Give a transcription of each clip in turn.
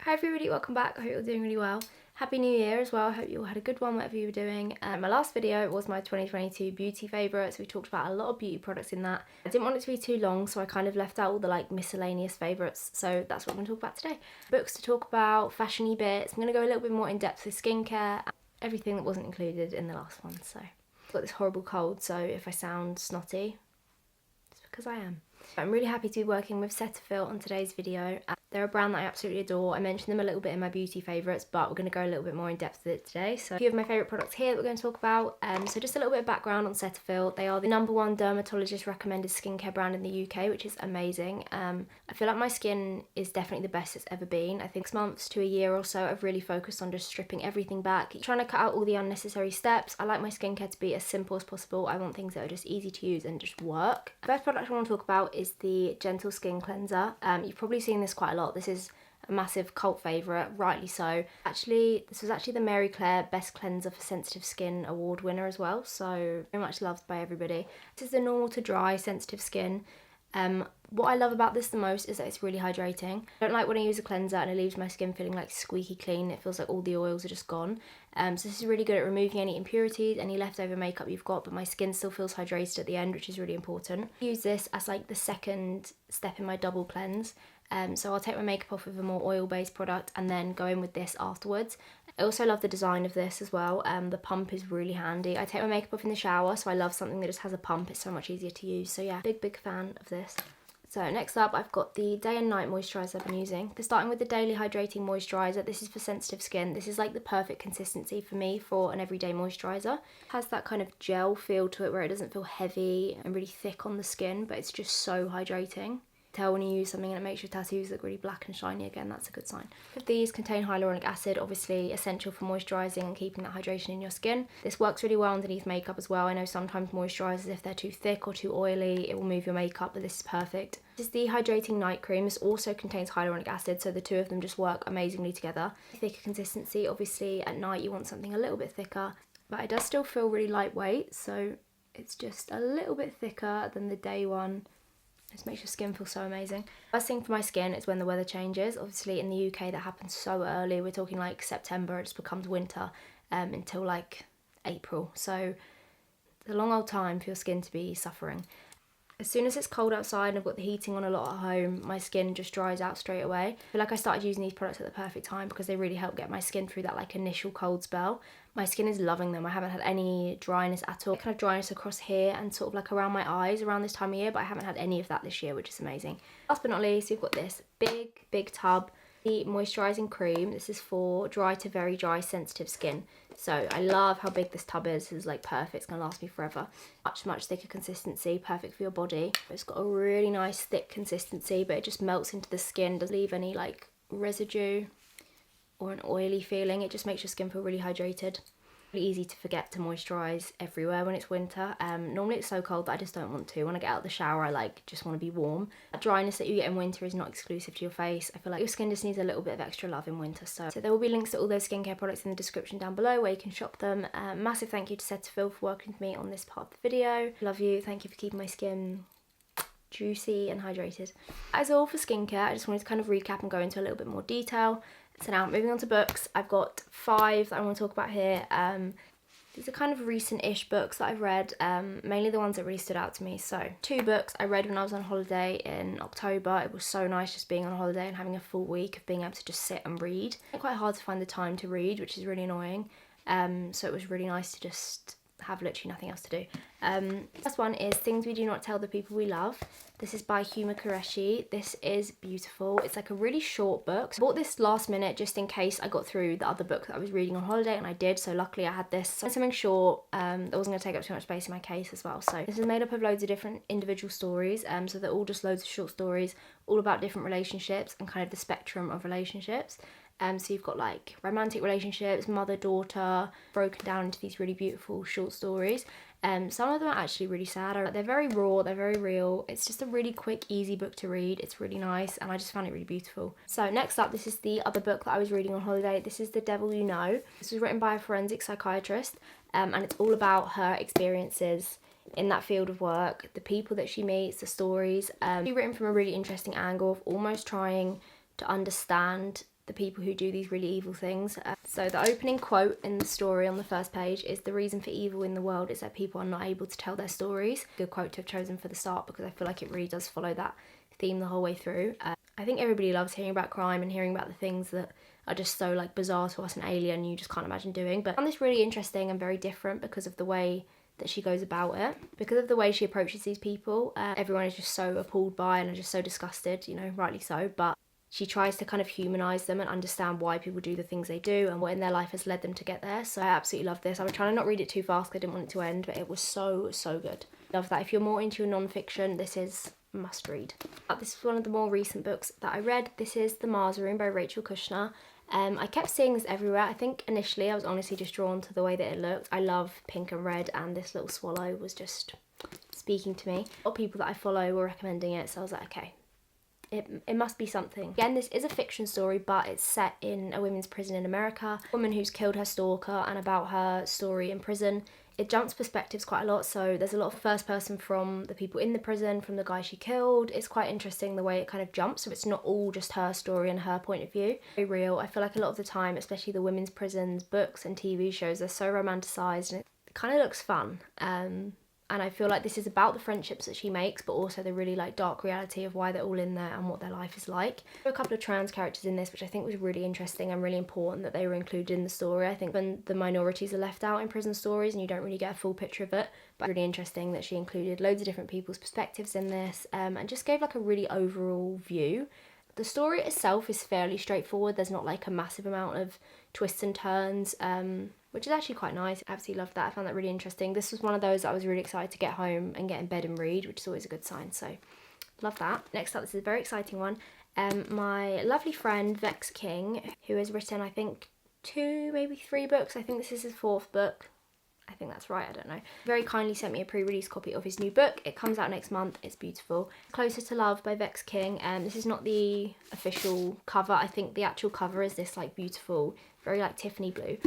Hi everybody, welcome back. I hope you're doing really well. Happy New Year as well. I hope you all had a good one, whatever you were doing. My last video was my 2022 beauty favourites. We talked about a lot of beauty products in that. I didn't want it to be too long, so I kind of left out all the like miscellaneous favourites. So that's what I'm going to talk about today. Books to talk about, fashion-y bits. I'm going to go a little bit more in depth with skincare, everything that wasn't included in the last one. So I've got this horrible cold, so if I sound snotty, it's because I am. I'm really happy to be working with Cetaphil on today's video. They're a brand that I absolutely adore. I mentioned them a little bit in my beauty favourites, but we're going to go a little bit more in depth with it today. So a few of my favourite products here that we're going to talk about. So just a little bit of background on Cetaphil. They are the #1 dermatologist recommended skincare brand in the UK, which is amazing. I feel like my skin is definitely the best it's ever been. I think 6 months to a year or so I've really focused on just stripping everything back, trying to cut out all the unnecessary steps. I like my skincare to be as simple as possible. I want things that are just easy to use and just work. The first product I want to talk about is the Gentle Skin Cleanser. You've probably seen this quite a lot. This is a massive cult favourite, rightly so. This was actually the Mary Claire Best Cleanser for Sensitive Skin award winner as well, so very much loved by everybody. This is the normal to dry sensitive skin. What I love about this the most is that it's really hydrating. I don't like when I use a cleanser and it leaves my skin feeling like squeaky clean. It feels like all the oils are just gone. So this is really good at removing any impurities, any leftover makeup you've got, but my skin still feels hydrated at the end, which is really important. I use this as like the second step in my double cleanse. So I'll take my makeup off with a more oil-based product and then go in with this afterwards. I also love the design of this as well. The pump is really handy. I take my makeup off in the shower, so I love something that just has a pump. It's so much easier to use. So yeah, big fan of this. So next up, I've got the day and night moisturiser I've been using. Starting with the daily hydrating moisturiser. This is for sensitive skin. This is like the perfect consistency for me for an everyday moisturiser. It has that kind of gel feel to it where it doesn't feel heavy and really thick on the skin, but it's just so hydrating. Tell when you use something and it makes your tattoos look really black and shiny again, that's a good sign. These contain hyaluronic acid, obviously essential for moisturising and keeping that hydration in your skin. This works really well underneath makeup as well. I know sometimes moisturisers, if they're too thick or too oily, it will move your makeup, but this is perfect. This is the Hydrating Night Cream. This also contains hyaluronic acid, so the two of them just work amazingly together. Thicker consistency, obviously at night you want something a little bit thicker, but it does still feel really lightweight, so it's just a little bit thicker than the day one. This makes your skin feel so amazing. First thing for my skin is when the weather changes. Obviously in the UK that happens so early. We're talking like September, it just becomes winter until like April. So it's a long old time for your skin to be suffering. As soon as it's cold outside and I've got the heating on a lot at home, my skin just dries out straight away. I feel like I started using these products at the perfect time because they really help get my skin through that like initial cold spell. My skin is loving them. I haven't had any dryness at all. Kind of dryness across here and sort of like around my eyes around this time of year, but I haven't had any of that this year, which is amazing. Last but not least, you've got this big tub, the Moisturizing Cream. This is for dry to very dry sensitive skin. So I love how big this tub is. This is like perfect. It's going to last me forever. Much thicker consistency, perfect for your body. It's got a really nice thick consistency, but it just melts into the skin, doesn't leave any like residue or an oily feeling. It just makes your skin feel really hydrated. Really easy to forget to moisturise everywhere when it's winter. Normally it's so cold that I just don't want to. When I get out of the shower I just want to be warm. That dryness that you get in winter is not exclusive to your face. I feel like your skin just needs a little bit of extra love in winter. So there will be links to all those skincare products in the description down below where you can shop them. Massive thank you to Cetaphil for working with me on this part of the video. Love you. Thank you for keeping my skin juicy and hydrated. That is all for skincare. I just wanted to kind of recap and go into a little bit more detail. So now moving on to books, I've got 5 that I want to talk about here. These are kind of recent-ish books that I've read, mainly the ones that really stood out to me. So 2 books I read when I was on holiday in October. It was so nice just being on holiday and having a full week of being able to just sit and read. It's quite hard to find the time to read, which is really annoying. So it was really nice to just have literally nothing else to do. First one is Things We Do Not Tell the People We Love. This is by Huma Qureshi. This is beautiful. It's like a really short book. So I bought this last minute just in case I got through the other book that I was reading on holiday, and I did, so luckily I had this. So something short that wasn't going to take up too much space in my case as well. So this is made up of loads of different individual stories, so they're all just loads of short stories all about different relationships and kind of the spectrum of relationships. So you've got like romantic relationships, mother-daughter, broken down into these really beautiful short stories. Some of them are actually really sad. They're very raw, they're very real. It's just a really quick, easy book to read. It's really nice and I just found it really beautiful. So next up, this is the other book that I was reading on holiday. This is The Devil You Know. This was written by a forensic psychiatrist and it's all about her experiences in that field of work, the people that she meets, the stories. Written from a really interesting angle of almost trying to understand the people who do these really evil things. So the opening quote in the story on the first page is, "The reason for evil in the world is that people are not able to tell their stories." Good quote to have chosen for the start, because I feel like it really does follow that theme the whole way through. I think everybody loves hearing about crime and hearing about the things that are just so like bizarre to us and alien, you just can't imagine doing. But I found this really interesting and very different because of the way that she goes about it, because of the way she approaches these people. Everyone is just so appalled by and are just so disgusted, you know, rightly so, but she tries to kind of humanise them and understand why people do the things they do and what in their life has led them to get there. So I absolutely love this. I was trying to not read it too fast because I didn't want it to end, but it was so good. Love that. If you're more into your non-fiction, this is must read. This is one of the more recent books that I read. This is The Mars Room by Rachel Kushner. I kept seeing this everywhere. I think initially I was honestly just drawn to the way that it looked. I love pink and red, and this little swallow was just speaking to me. A lot of people that I follow were recommending it, so I was like, okay, it must be something. Again, this is a fiction story, but it's set in a women's prison in America. A woman who's killed her stalker, and about her story in prison. It jumps perspectives quite a lot, so there's a lot of first person from the people in the prison, from the guy she killed. It's quite interesting the way it kind of jumps, so it's not all just her story and her point of view. Very real. I feel like a lot of the time, especially the women's prisons, books and TV shows, they're so romanticised, and it kind of looks fun. And I feel like this is about the friendships that she makes, but also the really like dark reality of why they're all in there and what their life is like. There are a couple of trans characters in this, which I think was really interesting and really important that they were included in the story. I think when the minorities are left out in prison stories and you don't really get a full picture of it, but really interesting that she included loads of different people's perspectives in this, and just gave like a really overall view. The story itself is fairly straightforward. There's not like a massive amount of twists and turns, which is actually quite nice. I absolutely loved that. I found that really interesting. This was one of those that I was really excited to get home and get in bed and read, which is always a good sign, so love that. Next up, this is a very exciting one. My lovely friend Vex King, who has written I think 2, maybe 3 books. I think this is his 4th book. I think that's right, I don't know. Very kindly sent me a pre-release copy of his new book. It comes out next month. It's beautiful. Closer to Love by Vex King. This is not the official cover. I think the actual cover is this like beautiful, very like Tiffany blue.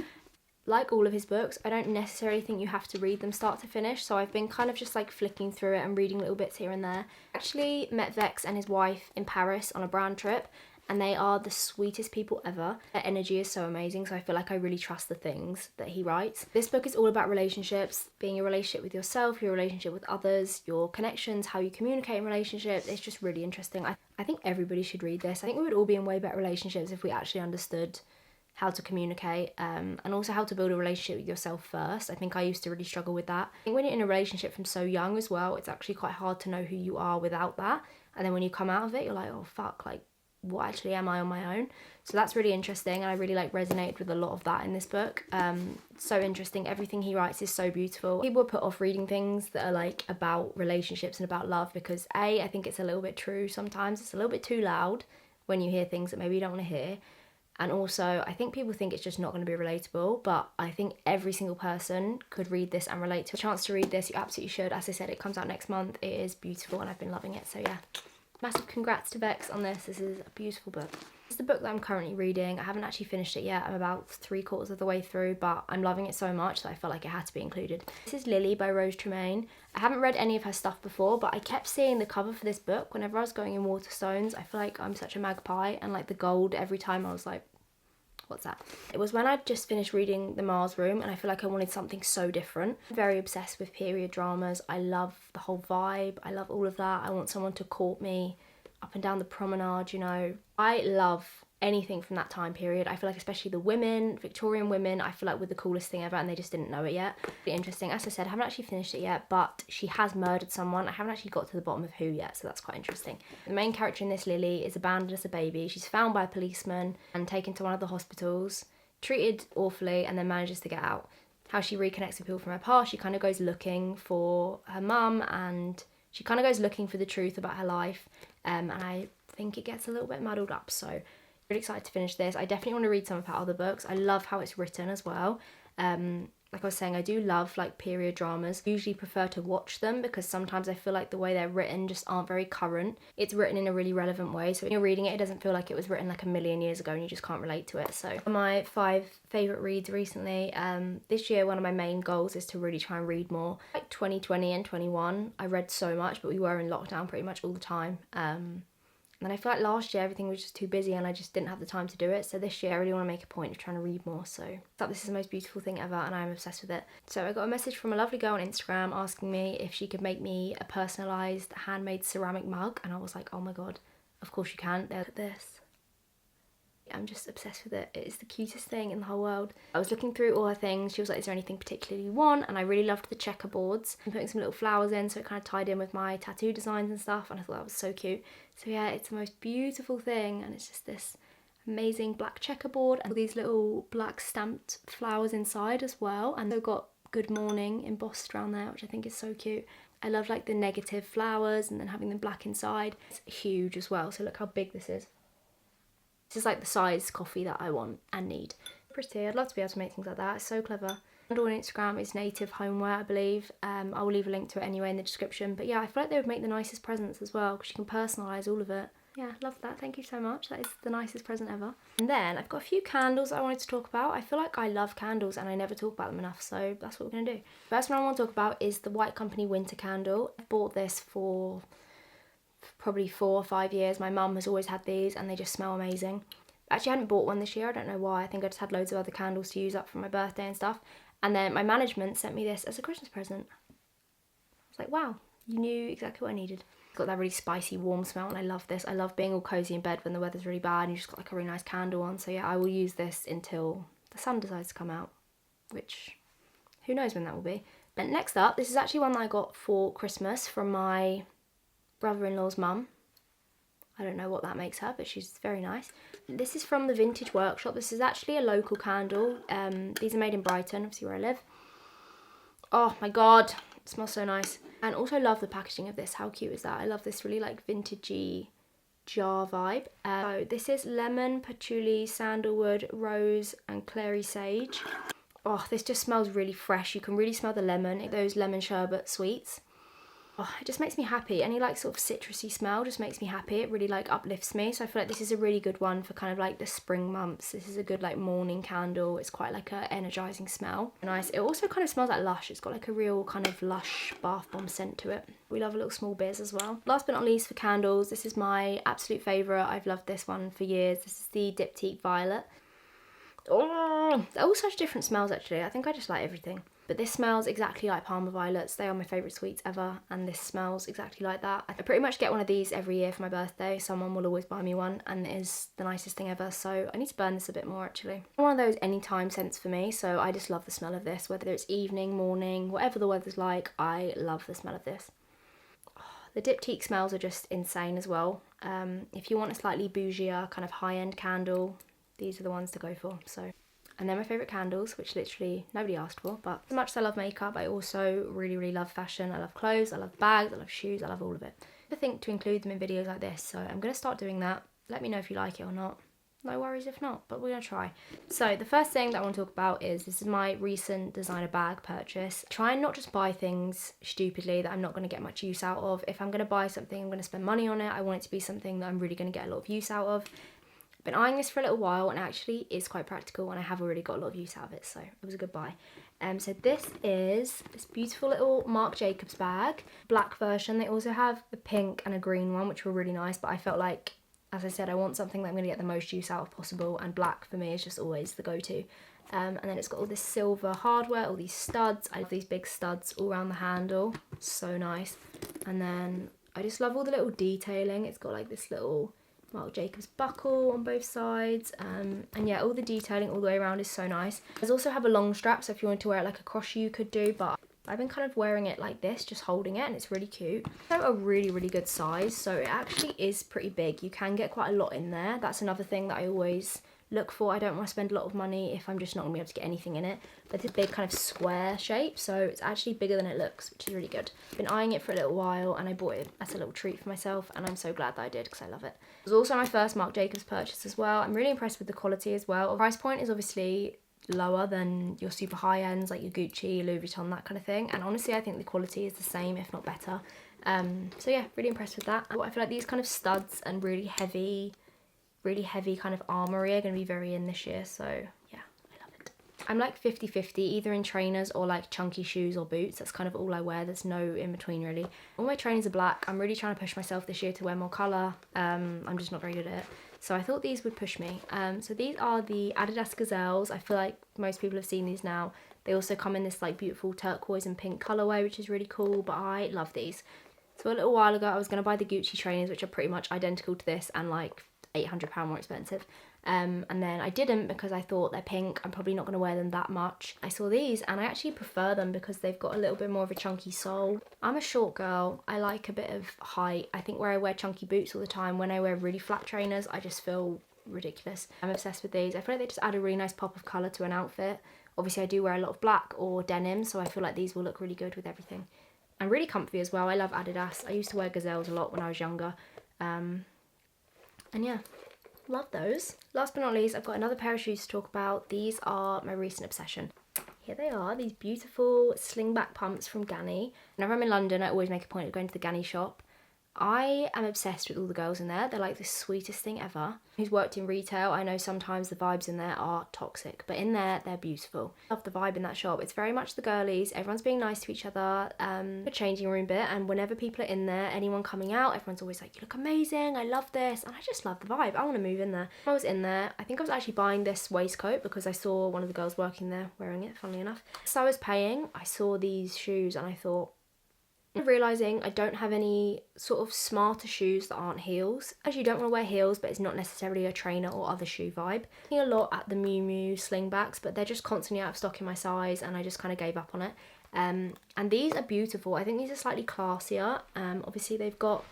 Like all of his books, I don't necessarily think you have to read them start to finish, so I've been kind of just like flicking through it and reading little bits here and there. Actually met Vex and his wife in Paris on a brand trip, and they are the sweetest people ever. Their energy is so amazing, so I feel like I really trust the things that he writes. This book is all about relationships, being a relationship with yourself, your relationship with others, your connections, how you communicate in relationships. It's just really interesting. I think everybody should read this. I think we would all be in way better relationships if we actually understood how to communicate, and also how to build a relationship with yourself first. I think I used to really struggle with that. I think when you're in a relationship from so young as well, it's actually quite hard to know who you are without that. And then when you come out of it, you're like, oh fuck, like what actually am I on my own? So that's really interesting, and I really like resonated with a lot of that in this book. So interesting. Everything he writes is so beautiful. People are put off reading things that are like about relationships and about love because I think it's a little bit true sometimes. It's a little bit too loud when you hear things that maybe you don't want to hear. And also, I think people think it's just not going to be relatable, but I think every single person could read this and relate to it. A chance to read this, you absolutely should. As I said, it comes out next month. It is beautiful and I've been loving it. So yeah, massive congrats to Vex on this. This is a beautiful book. This is the book that I'm currently reading. I haven't actually finished it yet. I'm about 3/4 of the way through, but I'm loving it so much that I felt like it had to be included. This is Lily by Rose Tremaine. I haven't read any of her stuff before, but I kept seeing the cover for this book whenever I was going in Waterstones. I feel like I'm such a magpie, and like the gold every time I was like, what's that? It was when I'd just finished reading The Mars Room and I feel like I wanted something so different. I'm very obsessed with period dramas. I love the whole vibe. I love all of that. I want someone to court me up and down the promenade, you know. I love anything from that time period. I feel like especially the women, Victorian women, I feel like were the coolest thing ever, and they just didn't know it yet. Really interesting. As I said, I haven't actually finished it yet, but she has murdered someone. I haven't actually got to the bottom of who yet, so that's quite interesting. The main character in this, Lily, is abandoned as a baby. She's found by a policeman and taken to one of the hospitals, treated awfully, and then manages to get out. How she reconnects with people from her past, she kind of goes looking for her mum, and she kind of goes looking for the truth about her life, and I think it gets a little bit muddled up, so really excited to finish this. I definitely want to read some of her other books. I love how it's written as well. Like I was saying, I do love like period dramas. I usually prefer to watch them because sometimes I feel like the way they're written just aren't very current. It's written in a really relevant way, so when you're reading it, it doesn't feel like it was written like a million years ago and you just can't relate to it. So my 5 favourite reads recently, this year one of my main goals is to really try and read more. Like 2020 and 21, I read so much, but we were in lockdown pretty much all the time. And then I feel like last year everything was just too busy and I just didn't have the time to do it. So this year I really want to make a point of trying to read more. So I thought this is the most beautiful thing ever and I'm obsessed with it. So I got a message from a lovely girl on Instagram asking me if she could make me a personalised handmade ceramic mug. And I was like, oh my god, of course you can. Look at this. I'm just obsessed with it. It is the cutest thing in the whole world. I was looking through all her things. She was like, is there anything particularly you want? And I really loved the checkerboards. I'm putting some little flowers in so it kind of tied in with my tattoo designs and stuff, and I thought that was so cute. So yeah, it's the most beautiful thing, and it's just this amazing black checkerboard and all these little black stamped flowers inside as well. And they've got good morning embossed around there, which I think is so cute. I love like the negative flowers and then having them black inside. It's huge as well, so look how big this is. This is like the size coffee that I want and need. Pretty. I'd love to be able to make things like that. It's so clever. Handle on Instagram is Native Homeware, I believe. I will leave a link to it anyway in the description. But yeah, I feel like they would make the nicest presents as well because you can personalise all of it. Yeah, love that. Thank you so much. That is the nicest present ever. And then I've got a few candles I wanted to talk about. I feel like I love candles and I never talk about them enough, so that's what we're going to do. First one I want to talk about is the White Company Winter Candle. I bought this for probably 4 or 5 years. My mum has always had these and they just smell amazing. Actually, I hadn't bought one this year. I don't know why. I think I just had loads of other candles to use up for my birthday and stuff. And then my management sent me this as a Christmas present. I was like, wow, you knew exactly what I needed. It's got that really spicy, warm smell, and I love this. I love being all cozy in bed when the weather's really bad and you just got like a really nice candle on. So yeah, I will use this until the sun decides to come out, which who knows when that will be. And next up, this is actually one that I got for Christmas from my brother-in-law's mum. I don't know what that makes her, but she's very nice. This is from the Vintage Workshop. This is actually a local candle. These are made in Brighton, obviously where I live. Oh my god, it smells so nice. And also love the packaging of this. How cute is that? I love this really like vintagey jar vibe. So this is lemon, patchouli, sandalwood, rose and clary sage. Oh, this just smells really fresh. You can really smell the lemon, those lemon sherbet sweets. Oh, it just makes me happy. Any like sort of citrusy smell just makes me happy. It really like uplifts me. So I feel like this is a really good one for kind of like the spring months. This is a good like morning candle. It's quite like a energizing smell. Nice. It also kind of smells like Lush. It's got like a real kind of Lush bath bomb scent to it. We love a little small biz as well. Last but not least for candles, this is my absolute favourite. I've loved this one for years. This is the Diptyque Violet. Oh, they're all such different smells actually. I think I just like everything. But this smells exactly like Palmer Violets. They are my favourite sweets ever, and this smells exactly like that. I pretty much get one of these every year for my birthday. Someone will always buy me one, and it is the nicest thing ever, so I need to burn this a bit more actually. One of those anytime scents for me, so I just love the smell of this. Whether it's evening, morning, whatever the weather's like, I love the smell of this. Oh, the Diptyque smells are just insane as well. If you want a slightly bougier, kind of high-end candle, these are the ones to go for, so... And they're my favourite candles, which literally nobody asked for. But as much as I love makeup, I also really, really love fashion. I love clothes, I love bags, I love shoes, I love all of it. I think to include them in videos like this, so I'm going to start doing that. Let me know if you like it or not. No worries if not, but we're going to try. So the first thing that I want to talk about is this is my recent designer bag purchase. Try and not just buy things stupidly that I'm not going to get much use out of. If I'm going to buy something, I'm going to spend money on it. I want it to be something that I'm really going to get a lot of use out of. Been eyeing this for a little while and it actually is quite practical and I have already got a lot of use out of it, so it was a good buy. So this is this beautiful little Marc Jacobs bag, black version. They also have a pink and a green one which were really nice, but I felt like, as I said, I want something that I'm going to get the most use out of possible, and black for me is just always the go-to. And then it's got all this silver hardware, all these studs. I love these big studs all around the handle, so nice. And then I just love all the little detailing. It's got like this little Marc Jacobs buckle on both sides, and yeah, all the detailing all the way around is so nice. There's also have a long strap, so if you want to wear it like a cross shoe you could do, but I've been kind of wearing it like this, just holding it, and it's really cute. So a really, really good size, so it actually is pretty big. You can get quite a lot in there. That's another thing that I always look for. I don't want to spend a lot of money if I'm just not going to be able to get anything in it. But it's a big kind of square shape, so it's actually bigger than it looks, which is really good. I've been eyeing it for a little while and I bought it as a little treat for myself, and I'm so glad that I did because I love it. It was also my first Marc Jacobs purchase as well. I'm really impressed with the quality as well. The price point is obviously lower than your super high ends like your Gucci, Louis Vuitton, that kind of thing, and honestly I think the quality is the same if not better. So yeah, really impressed with that. I feel like these kind of studs and really heavy kind of armoury are going to be very in this year, so yeah, I love it. I'm like 50-50, either in trainers or like chunky shoes or boots. That's kind of all I wear. There's no in between really. All my trainers are black. I'm really trying to push myself this year to wear more colour. I'm just not very good at it. So I thought these would push me. So these are the Adidas Gazelles. I feel like most people have seen these now. They also come in this like beautiful turquoise and pink colourway, which is really cool, but I love these. So a little while ago I was going to buy the Gucci trainers, which are pretty much identical to this and like £800 more expensive. And then I didn't because I thought they're pink, I'm probably not going to wear them that much. I saw these and I actually prefer them because they've got a little bit more of a chunky sole. I'm a short girl, I like a bit of height. I think where I wear chunky boots all the time, when I wear really flat trainers, I just feel ridiculous. I'm obsessed with these. I feel like they just add a really nice pop of colour to an outfit. Obviously I do wear a lot of black or denim, so I feel like these will look really good with everything. And really comfy as well. I love Adidas. I used to wear Gazelles a lot when I was younger. And yeah, love those. Last but not least, I've got another pair of shoes to talk about. These are my recent obsession. Here they are, these beautiful Slingback pumps from Ganni. Whenever I'm in London, I always make a point of going to the Ganni shop. I am obsessed with all the girls in there. They're like the sweetest thing ever. Who's worked in retail, I know sometimes the vibes in there are toxic, but in there, they're beautiful. Love the vibe in that shop. It's very much the girlies. Everyone's being nice to each other. The changing room bit, and whenever people are in there, anyone coming out, everyone's always like, you look amazing, I love this, and I just love the vibe. I want to move in there. When I was in there, I think I was actually buying this waistcoat because I saw one of the girls working there wearing it, funnily enough. So I was paying, I saw these shoes and I thought, realising I don't have any sort of smarter shoes that aren't heels. As you don't want to wear heels, but it's not necessarily a trainer or other shoe vibe. I'm looking a lot at the Miu Miu Slingbacks, but they're just constantly out of stock in my size and I just kind of gave up on it. And these are beautiful. I think these are slightly classier. Obviously they've got,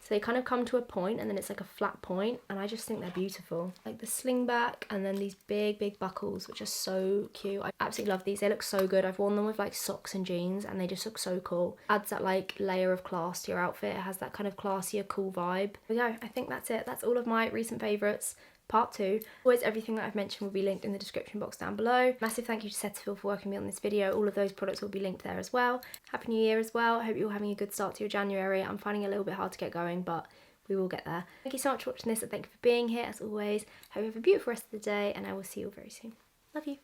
so they kind of come to a point and then it's like a flat point, and I just think they're beautiful. Like the Slingback and then these big buckles, which are so cute. I absolutely love these. They look so good. I've worn them with like socks and jeans and they just look so cool. Adds that like layer of class to your outfit. It has that kind of classier, cool vibe. There we go. I think that's it. That's all of my recent favourites. Part 2. Always everything that I've mentioned will be linked in the description box down below. Massive thank you to Cetaphil for working with me on this video. All of those products will be linked there as well. Happy New Year as well. I hope you're all having a good start to your January. I'm finding it a little bit hard to get going, but we will get there. Thank you so much for watching this and thank you for being here as always. Hope you have a beautiful rest of the day and I will see you all very soon. Love you.